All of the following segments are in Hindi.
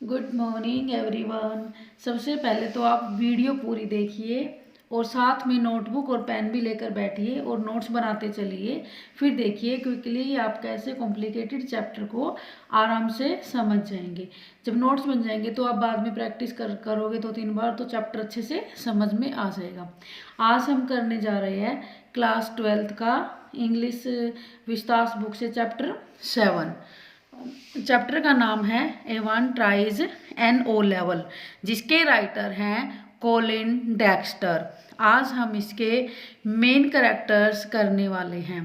Good morning everyone. सबसे पहले तो आप वीडियो पूरी देखिए और साथ में नोटबुक और पेन भी लेकर बैठिए और नोट्स बनाते चलिए। फिर देखिए क्विकली आप कैसे कॉम्प्लिकेटेड चैप्टर को आराम से समझ जाएंगे। जब नोट्स बन जाएंगे तो आप बाद में प्रैक्टिस करोगे 2-3 बार तो चैप्टर अच्छे से समझ में आ जाएगा। आज हम करने जा रहे हैं क्लास 12th का इंग्लिश विस्तार बुक से चैप्टर 7। चैप्टर का नाम है Evans tries an O level, जिसके राइटर हैं कोलिन डेक्स्टर। आज हम इसके मेन कैरेक्टर्स करने वाले हैं।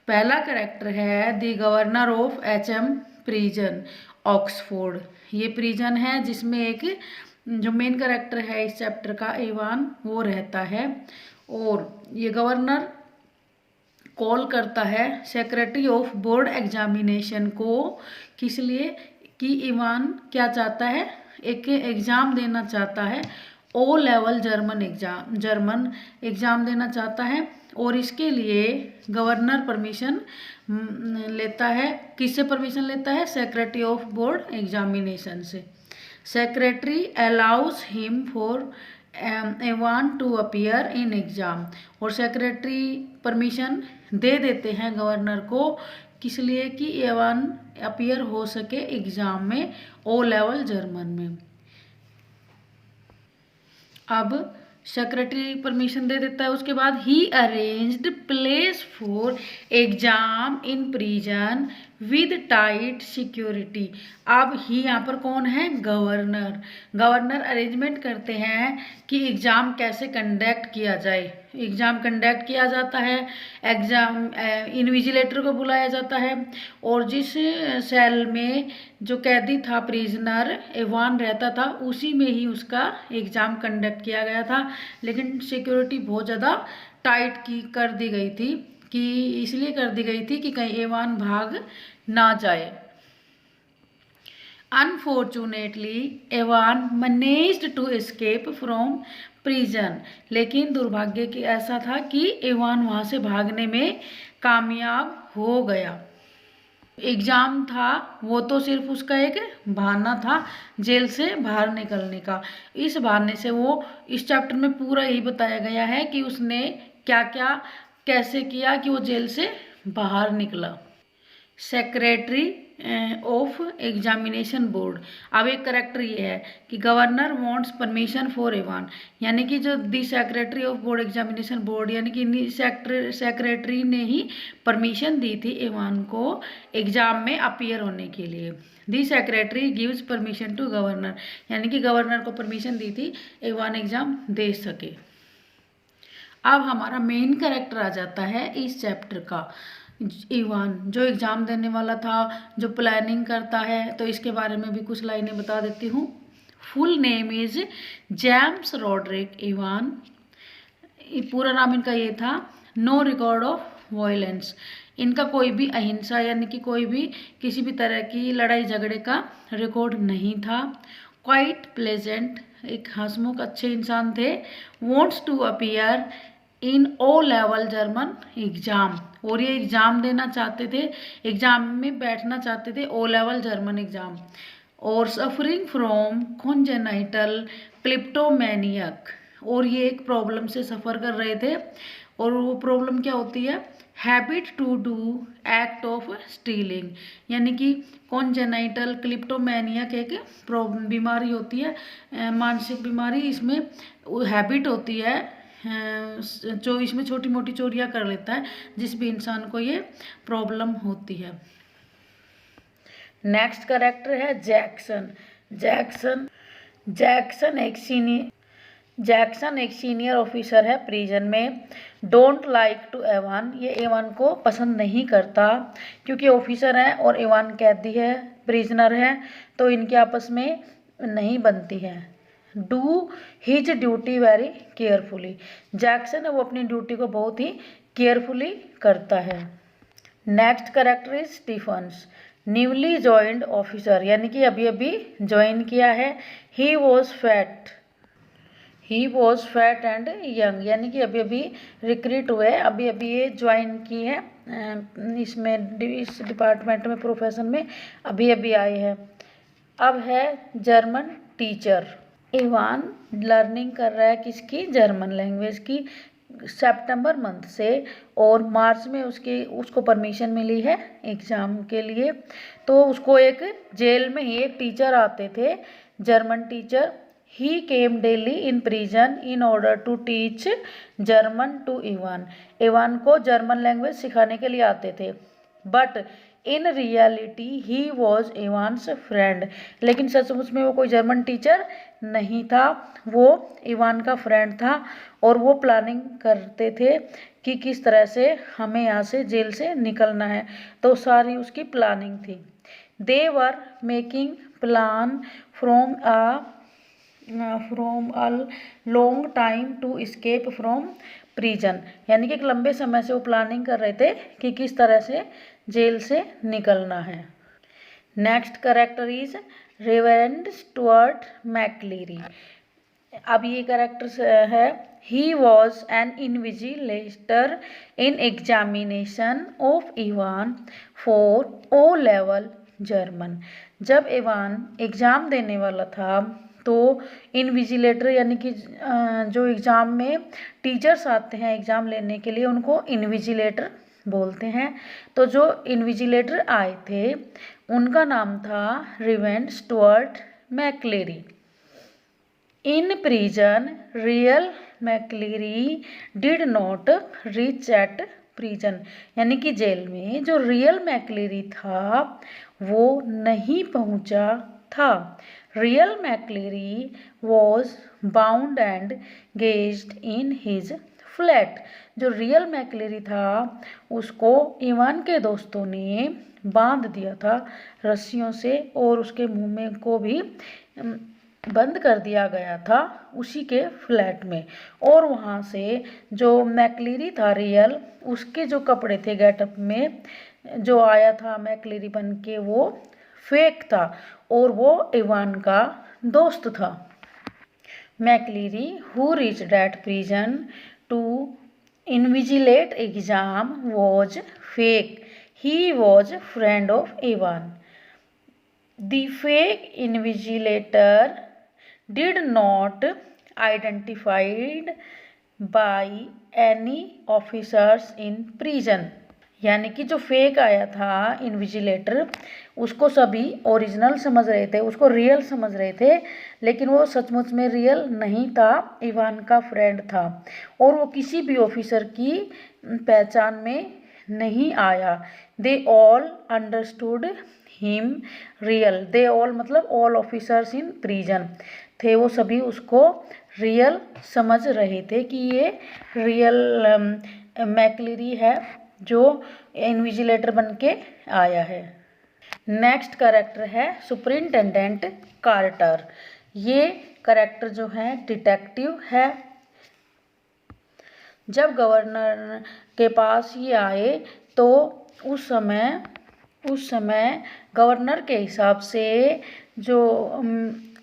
पहला कैरेक्टर है the governor of HM prison Oxford. ये प्रिजन है जिसमें एक जो मेन कैरेक्टर है इस चैप्टर का एवान वो रहता है। और ये गवर्नर कॉल करता है सेक्रेटरी ऑफ बोर्ड एग्जामिनेशन को, किस लिए कि इवान क्या चाहता है, एक एग्ज़ाम देना चाहता है, ओ लेवल जर्मन एग्ज़ाम देना चाहता है। और इसके लिए गवर्नर परमिशन लेता है। किससे परमिशन लेता है? सेक्रेटरी ऑफ बोर्ड एग्जामिनेशन से। Secretary allows him for Evans to appear in exam. और सेक्रेटरी परमिशन दे देते हैं गवर्नर को, किस लिए कि एवान अपीयर हो सके एग्जाम में, ओ लेवल जर्मन में। अब सेक्रेटरी परमिशन दे देता है, उसके बाद ही arranged place for exam in prison with tight security. अब ही यहाँ पर कौन है? गवर्नर। गवर्नर अरेंजमेंट करते हैं कि एग्ज़ाम कैसे कंडक्ट किया जाए। एग्ज़ाम कंडक्ट किया जाता है, एग्ज़ाम इन्विजिलेटर को बुलाया जाता है। और जिस सेल में जो कैदी था, प्रिजनर एवान रहता था, उसी में ही उसका एग्ज़ाम कंडक्ट किया गया था। लेकिन सिक्योरिटी बहुत ज़्यादा टाइट कर दी गई थी, कि इसलिए कर दी गई थी कि कहीं एवान भाग ना जाए। Unfortunately Evans managed to escape from prison. लेकिन दुर्भाग्य की ऐसा था कि एवान वहाँ से भागने में कामयाब हो गया। एग्ज़ाम था वो तो सिर्फ उसका एक बहाना था जेल से बाहर निकलने का। इस बहाने से वो इस चैप्टर में पूरा यही बताया गया है कि उसने क्या क्या कैसे किया कि वो जेल से बाहर निकला। Secretary of examination board. अब एक करेक्टर ये है कि governor wants permission for Evan, यानी कि जो the secretary of board examination board, यानी कि सेक्रेटरी ने ही परमिशन दी थी एवान को एग्जाम में अपीयर होने के लिए। The secretary gives permission to governor, यानी कि गवर्नर को परमिशन दी थी एवान एग्जाम दे सके। अब हमारा मेन कैरेक्टर आ जाता है इस चैप्टर का, इवान, जो एग्ज़ाम देने वाला था, जो प्लानिंग करता है। तो इसके बारे में भी कुछ लाइनें बता देती हूँ। Full name is James Rodrick Ivan. पूरा नाम इनका ये था। नो रिकॉर्ड ऑफ वायलेंस, इनका कोई भी अहिंसा यानी कि कोई भी किसी भी तरह की लड़ाई झगड़े का रिकॉर्ड नहीं था। क्वाइट प्लेजेंट, एक हंसमुख अच्छे इंसान थे। Wants to appear in O level German exam, और ये एग्ज़ाम देना चाहते थे, एग्ज़ाम में बैठना चाहते थे, ओ लेवल जर्मन एग्ज़ाम। और सफरिंग फ्रॉम कॉन्जेनाइटल क्लिप्टोमैनियक, और ये एक प्रॉब्लम से सफ़र कर रहे थे। और वो प्रॉब्लम क्या होती है? Habit to do act of stealing, यानी कि कॉन्जेनाइटल क्लिप्टोमैनियक एक बीमारी होती है, मानसिक बीमारी। इसमें हैबिट होती है जो इसमें छोटी मोटी चोरियां कर लेता है, जिस भी इंसान को ये प्रॉब्लम होती है। नेक्स्ट कैरेक्टर है जैक्सन। जैक्सन एक सीनियर ऑफिसर है प्रिजन में। डोंट लाइक टू एवान, ये एवान को पसंद नहीं करता क्योंकि ऑफिसर है और एवान कैदी है, प्रिजनर है, तो इनके आपस में नहीं बनती है। Do his duty very carefully, Jackson है वो अपनी ड्यूटी को बहुत ही केयरफुली करता है। Next character is Stephens, newly joined officer, यानी कि अभी अभी ज्वाइन किया है। He was fat and young, यानी कि अभी अभी रिक्रूट हुए, अभी अभी ये ज्वाइन की है इसमें, इस डिपार्टमेंट में, प्रोफेशन में अभी अभी आए हैं। अब है जर्मन टीचर। इवान लर्निंग कर रहा है किसकी, जर्मन लैंग्वेज की, सितंबर मंथ से, और मार्च में उसको परमिशन मिली है एग्ज़ाम के लिए। तो उसको एक जेल में ही एक टीचर आते थे, German teacher. He came daily in prison in order to teach German to Evan. Evan को जर्मन लैंग्वेज सिखाने के लिए आते थे। But in reality he was Evan's friend. लेकिन सचमुच में वो कोई जर्मन टीचर नहीं था, वो इवान का फ्रेंड था। और वो प्लानिंग करते थे कि किस तरह से हमें यहाँ से जेल से निकलना है, तो सारी उसकी प्लानिंग थी। They were making plan from a long time to escape from prison. यानी कि एक लंबे समय से वो प्लानिंग कर रहे थे कि किस तरह से जेल से निकलना है। Next character is Reverend Stuart McLeery. अब ये करेक्टर है, he was an invigilator in examination of Evan for O level German. जब इवान एग्ज़ाम देने वाला था तो इन्विजिलेटर यानी कि जो एग्ज़ाम में टीचर्स आते हैं एग्ज़ाम लेने के लिए उनको इन्विजिलेटर बोलते हैं। तो जो इन्विजिलेटर आए थे उनका नाम था Reverend Stuart McLeery. In prison real McLeery did not reach at prison. यानी कि जेल में जो रियल मैकलीरी था वो नहीं पहुंचा था। Real McLeery was bound and gagged in his flat. जो रियल मैकलीरी था उसको इवान के दोस्तों ने बांध दिया था रस्सियों से, और उसके मुंह में को भी बंद कर दिया गया था उसी के फ्लैट में। और वहाँ से जो मैकलीरी था रियल, उसके जो कपड़े थे गेटअप में जो आया था मैकलीरी बन के, वो फेक था और वो इवान का दोस्त था। McLeery who reached at prison to invigilate exam was fake. He was friend of Evan. The fake invigilator did not identified by any officers in prison। यानी कि जो फेक आया था इन्विजिलेटर उसको सभी ओरिजिनल समझ रहे थे, उसको रियल समझ रहे थे, लेकिन वो सचमुच में रियल नहीं था, इवान का फ्रेंड था। और वो किसी भी ऑफिसर की पहचान में नहीं आया। They all understood him real. They all मतलब ऑल ऑफिसर्स इन प्रिजन थे, वो सभी उसको रियल समझ रहे थे कि ये रियल मैकलीरी है जो इन्विजिलेटर बन के आया है। नेक्स्ट करेक्टर है सुपरिंटेंडेंट कार्टर। ये करेक्टर जो है डिटेक्टिव है। जब गवर्नर के पास ये आए तो उस समय गवर्नर के हिसाब से जो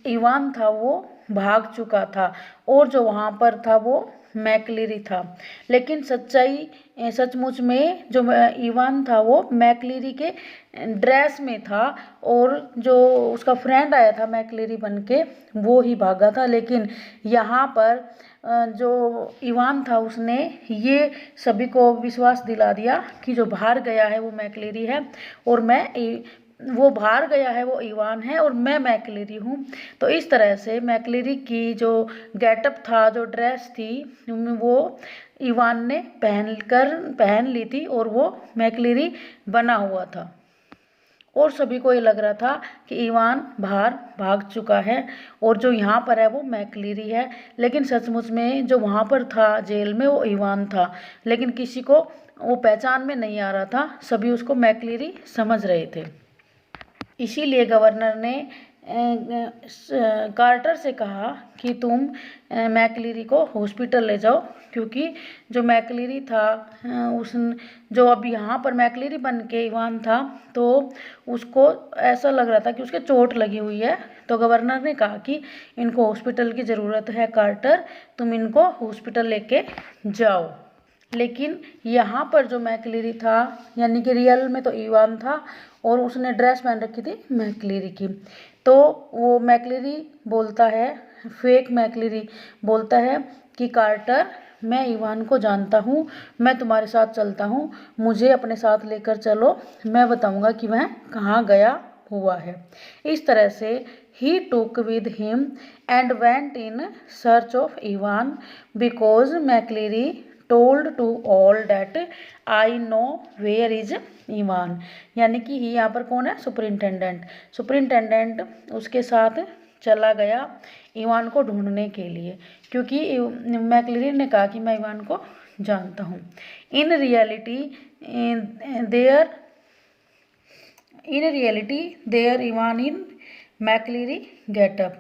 इवान था वो भाग चुका था और जो वहाँ पर था वो मैकलीरी था। लेकिन सचमुच में जो इवान था वो मैकलीरी के ड्रेस में था और जो उसका फ्रेंड आया था मैकलीरी बन के वो ही भागा था। लेकिन यहाँ पर जो इवान था उसने ये सभी को विश्वास दिला दिया कि जो बाहर गया है वो मैकलीरी है और वो बाहर गया है वो इवान है और मैं मैकलीरी हूँ। तो इस तरह से मैकलीरी की जो गेटअप था, जो ड्रेस थी, वो इवान ने पहन ली थी और वो मैकलीरी बना हुआ था। और सभी को ये लग रहा था कि इवान बाहर भाग चुका है और जो यहाँ पर है वो मैकलीरी है। लेकिन सचमुच में जो वहाँ पर था जेल में वो इवान था, लेकिन किसी को वो पहचान में नहीं आ रहा था, सभी उसको मैकलीरी समझ रहे थे। इसीलिए गवर्नर ने कार्टर से कहा कि तुम मैकलीरी को हॉस्पिटल ले जाओ, क्योंकि जो मैकलीरी था जो अब यहाँ पर मैकलीरी बन के इवान था तो उसको ऐसा लग रहा था कि उसके चोट लगी हुई है। तो गवर्नर ने कहा कि इनको हॉस्पिटल की ज़रूरत है कार्टर, तुम इनको हॉस्पिटल लेके जाओ। लेकिन यहाँ पर जो मैकलीरी था यानी कि रियल में तो इवान था और उसने ड्रेस पहन रखी थी मैकलीरी की। तो वो मैक्लेरी बोलता है, फेक मैक्लेरी बोलता है कि कार्टर, मैं इवान को जानता हूँ, मैं तुम्हारे साथ चलता हूँ, मुझे अपने साथ लेकर चलो, मैं बताऊँगा कि वह कहाँ गया हुआ है। इस तरह से he took with him and went in search of Evan because McLeery told to all that I know where is Evan. यानी कि ही यहाँ पर कौन है, सुपरिंटेंडेंट। सुपरिंटेंडेंट उसके साथ चला गया इवान को ढूंढने के लिए, क्योंकि मैक्लेरी ने कहा कि मैं इवान को जानता हूँ। In reality there Evan in McLeery getup,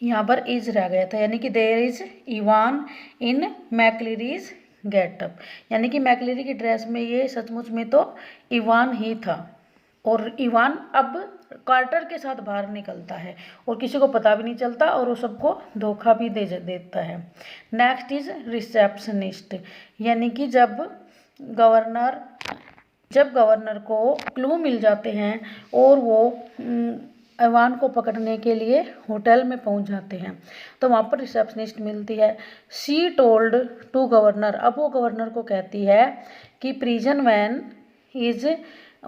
यहाँ पर इज रह गया था, यानी कि there is Evan in McLeery's getup, यानी कि मैक्लेरी की ड्रेस में ये सचमुच में तो इवान ही था। और इवान अब कार्टर के साथ बाहर निकलता है और किसी को पता भी नहीं चलता और वो सबको धोखा भी दे देता है। नेक्स्ट इज रिसेप्शनिस्ट, यानी कि जब गवर्नर को क्लू मिल जाते हैं और वो इवान को पकड़ने के लिए होटल में पहुंच जाते हैं, तो वहाँ पर रिसेप्शनिस्ट मिलती है। शी टोल्ड टू गवर्नर, अब वो गवर्नर को कहती है कि prison van is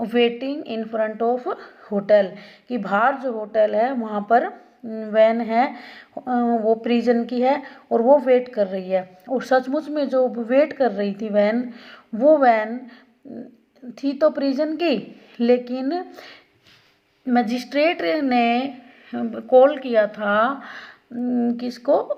waiting in front of hotel, कि बाहर जो होटल है वहाँ पर वैन है, वो प्रिजन की है और वो वेट कर रही है। और सचमुच में जो वेट कर रही थी वैन, वो वैन थी तो प्रिजन की, लेकिन मजिस्ट्रेट ने कॉल किया था किसको,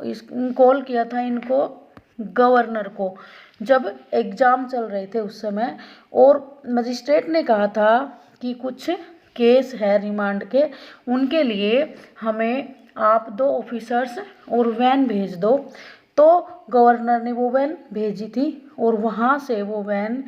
कॉल किया था इनको, गवर्नर को, जब एग्ज़ाम चल रहे थे उस समय। और मजिस्ट्रेट ने कहा था कि कुछ केस है रिमांड के, उनके लिए हमें आप 2 ऑफिसर्स और वैन भेज दो। तो गवर्नर ने वो वैन भेजी थी और वहाँ से वो वैन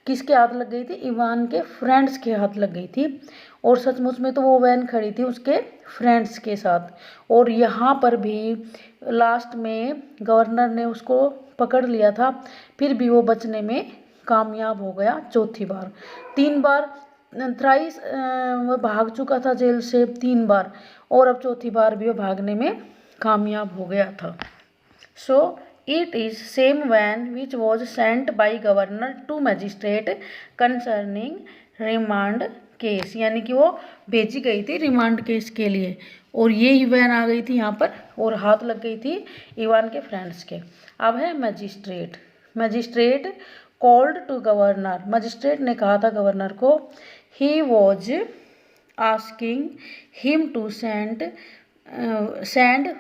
किसके हाथ लग गई थी, इवान के फ्रेंड्स के हाथ लग गई थी। और सचमुच में तो वो वैन खड़ी थी उसके फ्रेंड्स के साथ। और यहाँ पर भी लास्ट में गवर्नर ने उसको पकड़ लिया था, फिर भी वो बचने में कामयाब हो गया चौथी बार। 3 बार थ्राइस वो भाग चुका था जेल से 3 बार, और अब चौथी बार भी वो भागने में कामयाब हो गया था। सो it is same van which was sent by governor to magistrate concerning remand case, यानी कि वो भेजी गई थी रिमांड केस के लिए, और ये ही वैन आ गई थी यहाँ पर और हाथ लग गई थी इवान के फ्रेंड्स के। अब है magistrate called to governor, magistrate ने कहा था गवर्नर को, he was asking him to send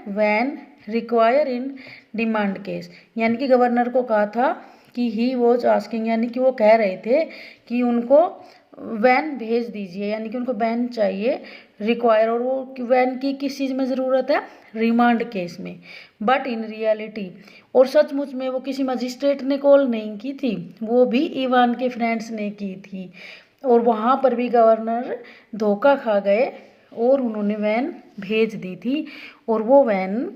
van require in demand case, यानी कि गवर्नर को कहा था कि ही वॉज आस्किंग, यानी कि वो कह रहे थे कि उनको वैन भेज दीजिए, यानी कि उनको वैन चाहिए रिक्वायर, और वो वैन की किस चीज़ में ज़रूरत है, रिमांड केस में। बट इन रियलिटी, और सचमुच में वो किसी मजिस्ट्रेट ने कॉल नहीं की थी, वो भी इवान के फ्रेंड्स ने की थी। और वहाँ पर भी गवर्नर धोखा खा गए और उन्होंने वैन भेज दी थी, और वो वैन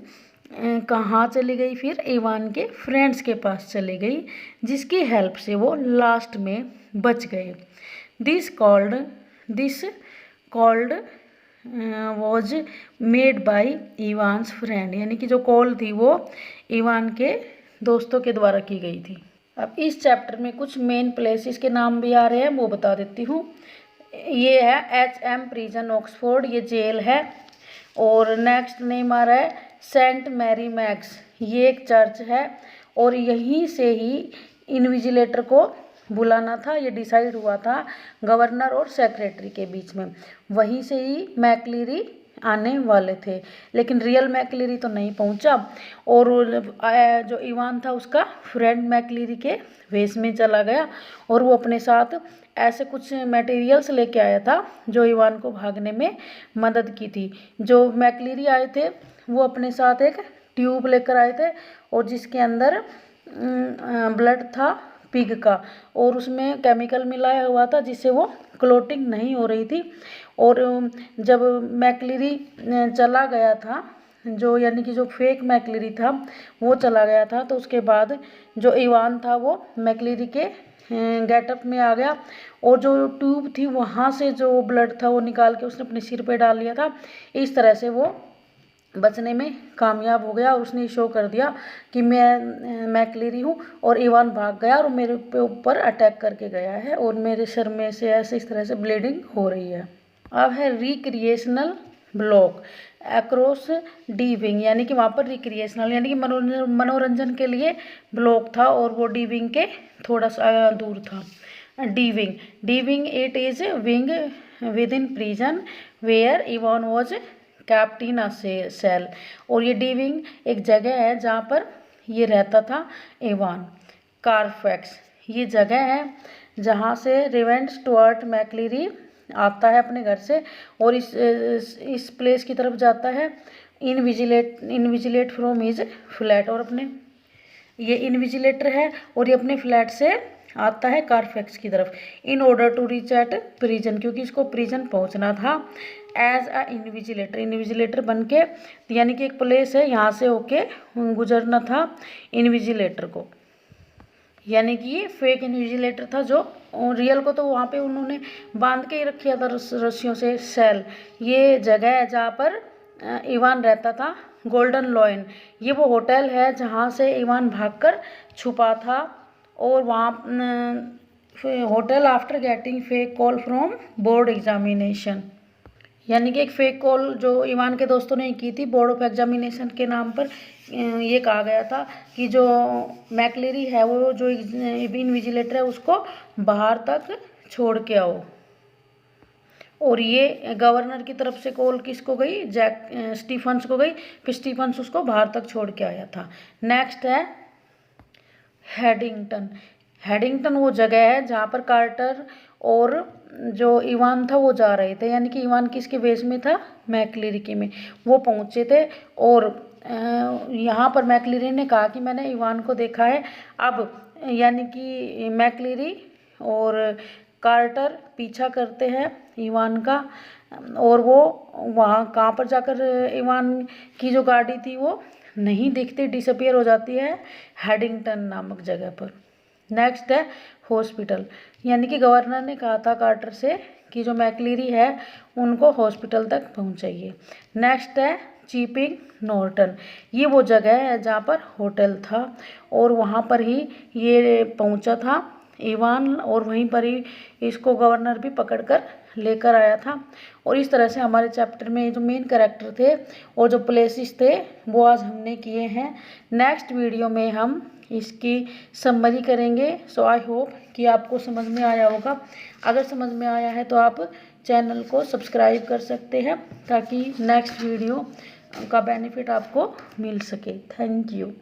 कहाँ चली गई, फिर इवान के फ्रेंड्स के पास चली गई, जिसकी हेल्प से वो लास्ट में बच गए। This called was made by Evans friend, यानी कि जो कॉल थी वो इवान के दोस्तों के द्वारा की गई थी। अब इस चैप्टर में कुछ मेन प्लेसेस के नाम भी आ रहे हैं, वो बता देती हूँ। ये है HM प्रिजन ऑक्सफोर्ड, ये जेल है। और नेक्स्ट नेम आ रहा है सेंट मैरी मैक्स, ये एक चर्च है, और यहीं से ही इन्विजिलेटर को बुलाना था, ये डिसाइड हुआ था गवर्नर और सेक्रेटरी के बीच में, वहीं से ही मैक्लेरी आने वाले थे, लेकिन रियल मैक्लेरी तो नहीं पहुंचा, और जो इवान था उसका फ्रेंड मैक्लेरी के वेश में चला गया, और वो अपने साथ ऐसे कुछ मटेरियल्स लेके आया था जो इवान को भागने में मदद की थी। जो मैक्लेरी आए थे वो अपने साथ एक ट्यूब लेकर आए थे, और जिसके अंदर ब्लड था पिग का, और उसमें केमिकल मिलाया हुआ था जिससे वो क्लोटिंग नहीं हो रही थी। और जब मैक्लेरी चला गया था, जो यानी कि जो फेक मैक्लेरी था वो चला गया था, तो उसके बाद जो इवान था वो मैक्लेरी के गेटअप में आ गया और जो ट्यूब थी वहाँ से जो ब्लड था वो निकाल के उसने अपने सिर पे डाल लिया था। इस तरह से वो बचने में कामयाब हो गया और उसने शो कर दिया कि मैं मैक्लेरी हूँ, और इवान भाग गया और मेरे पे ऊपर अटैक करके गया है और मेरे सर में से ऐसे इस तरह से ब्लीडिंग हो रही है। अब है recreational block across D wing, यानी कि वहाँ पर रिक्रिएशनल यानी कि मनोरंजन के लिए ब्लॉक था और वो डी विंग के थोड़ा सा दूर था। D wing it is wing within prison where Evan was kept in a cell, और ये डी विंग एक जगह है जहाँ पर ये रहता था इवान। कारफैक्स ये जगह है जहाँ से रेवेंट स्टुअर्ट मैक्लेरी आता है अपने घर से और इस प्लेस की तरफ जाता है इनविजिलेट फ्रॉम हिज फ्लैट, और अपने ये इनविजिलेटर है और ये अपने फ्लैट से आता है कारफैक्स की तरफ in order to reach at prison, क्योंकि इसको प्रिजन पहुंचना था एज अ इनविजिलेटर बन के, यानी कि एक प्लेस है यहाँ से होके गुजरना था इनविजिलेटर को, यानी कि ये फेक इनविजिलेटर था जो रियल को तो वहाँ पे उन्होंने बांध के ही रखा था रस्सियों से सेल। ये जगह है जहाँ पर इवान रहता था। गोल्डन लॉयन ये वो होटल है जहाँ से इवान भागकर छुपा था, और वहाँ hotel after getting fake call from board examination, यानी कि एक फेक कॉल जो इवान के दोस्तों ने की थी बोर्ड ऑफ एग्जामिनेशन के नाम पर, ये कहा गया था कि जो मैक्लेरी है वो जो इनविजिलेटर है उसको बाहर तक छोड़ के आओ, और ये गवर्नर की तरफ से कॉल किसको गई, स्टीफन्स को गई, फिर स्टीफन्स उसको बाहर तक छोड़ के आया था। नेक्स्ट है हेडिंगटन वो जगह है जहाँ पर कार्टर और जो इवान था वो जा रहे थे, यानी कि इवान किसके वेश में था, मैक्लेरी के में वो पहुँचे थे, और यहाँ पर मैक्लेरी ने कहा कि मैंने इवान को देखा है। अब यानी कि मैक्लेरी और कार्टर पीछा करते हैं इवान का, और वो वहाँ कहाँ पर जाकर इवान की जो गाड़ी थी वो नहीं दिखती, डिसअपियर हो जाती है हेडिंगटन नामक जगह पर। नेक्स्ट है हॉस्पिटल, यानी कि गवर्नर ने कहा था कार्टर से कि जो मैक्लेरी है उनको हॉस्पिटल तक पहुंचाइए। नेक्स्ट है चीपिंग नॉर्टन, ये वो जगह है जहाँ पर होटल था और वहाँ पर ही ये पहुंचा था इवान, और वहीं पर ही इसको गवर्नर भी पकड़कर लेकर आया था। और इस तरह से हमारे चैप्टर में जो मेन कैरेक्टर थे और जो प्लेसेस थे वो आज हमने किए हैं। नेक्स्ट वीडियो में हम इसकी समरी करेंगे। सो आई होप कि आपको समझ में आया होगा। अगर समझ में आया है तो आप चैनल को सब्सक्राइब कर सकते हैं ताकि नेक्स्ट वीडियो का बेनिफिट आपको मिल सके। Thank you.